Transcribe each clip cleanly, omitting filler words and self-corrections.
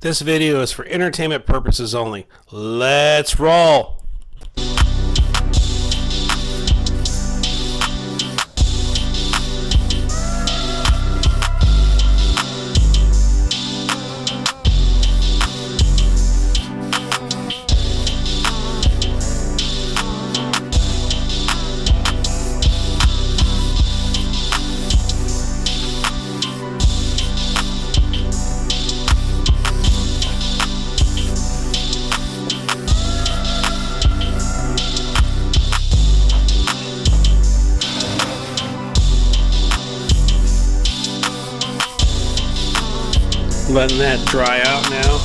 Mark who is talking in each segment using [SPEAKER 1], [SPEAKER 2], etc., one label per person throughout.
[SPEAKER 1] This video is for entertainment purposes only. Let's roll! Letting that dry out now.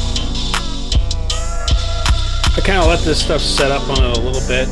[SPEAKER 1] I kind of let this stuff set up on it a little bit.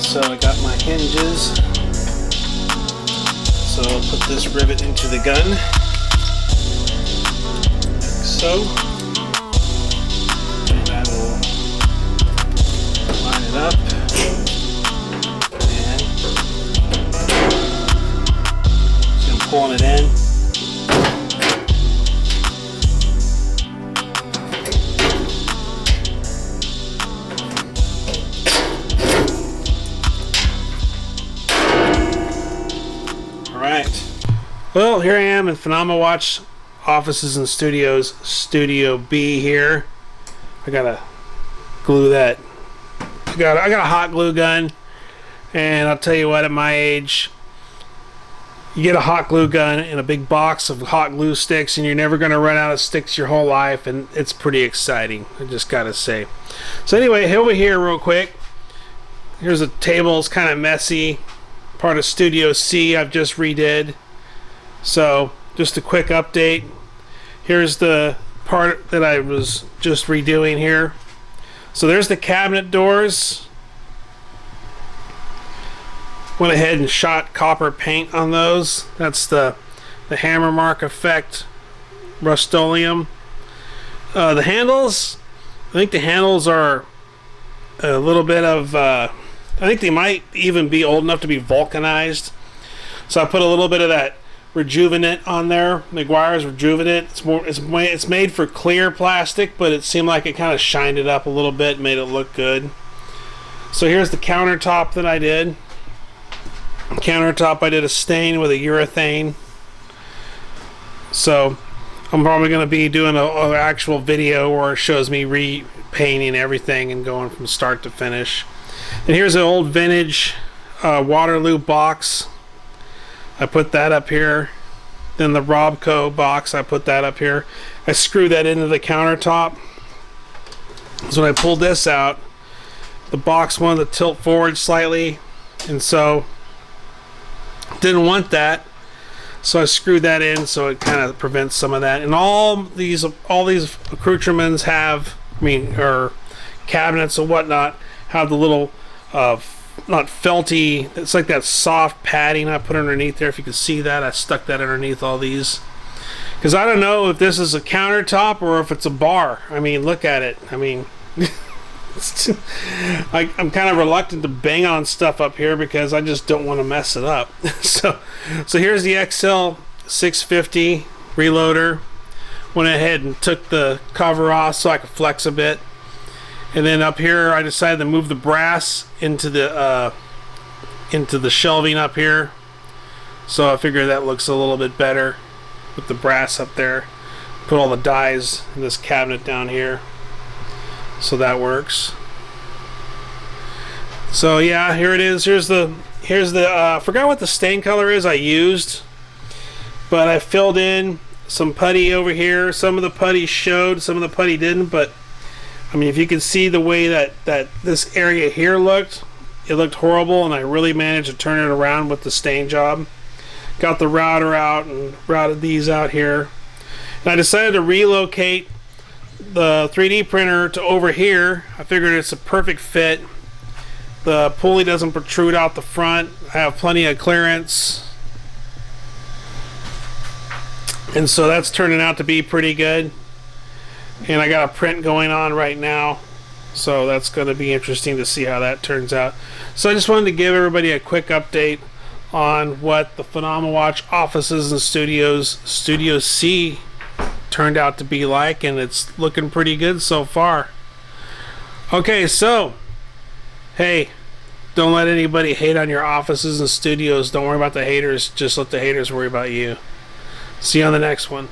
[SPEAKER 1] So I got my hinges, so I'll put this rivet into the gun, like so, and I will line it up, and just gonna pull it in. Well, here I am in Phenomewatch offices and studios, Studio B here. I gotta glue that. I got a hot glue gun, and I'll tell you what, at my age, you get a hot glue gun in a big box of hot glue sticks, and you're never gonna run out of sticks your whole life, and it's pretty exciting, I just gotta say. So anyway, over here real quick, here's a table. It's kind of messy. Part of Studio C I've just redid. So just a quick update. Here's the part that I was just redoing here. So there's the cabinet doors. Went ahead and shot copper paint on those. That's the hammer mark effect Rust-Oleum. The handles, I think the handles are a little bit of I think they might even be old enough to be vulcanized. So I put a little bit of that Rejuvenate on there, Meguiar's Rejuvenate. It's made for clear plastic, but it seemed like it kind of shined it up a little bit, made it look good. So here's the countertop that I did. Countertop I did a stain with a urethane. So I'm probably going to be doing an actual video where it shows me repainting everything and going from start to finish. And here's an old vintage Waterloo box. I put that up here. Then the Robco box, I put that up here. I screwed that into the countertop. So when I pulled this out, the box wanted to tilt forward slightly, and so didn't want that. So I screwed that in so it kind of prevents some of that. And all these accoutrements have, or cabinets and whatnot, have the little not felty, it's like that soft padding I put underneath there. If you can see that, I stuck that underneath all these, because I don't know if this is a countertop or if it's a bar. I mean, look at it. I mean, I'm kind of reluctant to bang on stuff up here because I just don't want to mess it up. So here's the XL 650 reloader. Went ahead and took the cover off so I could flex a bit. And then up here I decided to move the brass into the shelving up here. So I figure that looks a little bit better with the brass up there. Put all the dies in this cabinet down here. So that works. So yeah, here it is. Here's the forgot what the stain color is I used, but I filled in some putty over here. Some of the putty showed, some of the putty didn't, but I mean, if you can see the way that this area here looked, it looked horrible, and I really managed to turn it around with the stain job. Got the router out and routed these out here. And I decided to relocate the 3D printer to over here. I figured it's a perfect fit. The pulley doesn't protrude out the front. I have plenty of clearance. And so that's turning out to be pretty good. And I got a print going on right now. So that's going to be interesting to see how that turns out. So I just wanted to give everybody a quick update on what the Phenomewatch offices and studios, Studio C, turned out to be like, and it's looking pretty good so far. Okay, so hey, don't let anybody hate on your offices and studios. Don't worry about the haters, just let the haters worry about you. See you on the next one.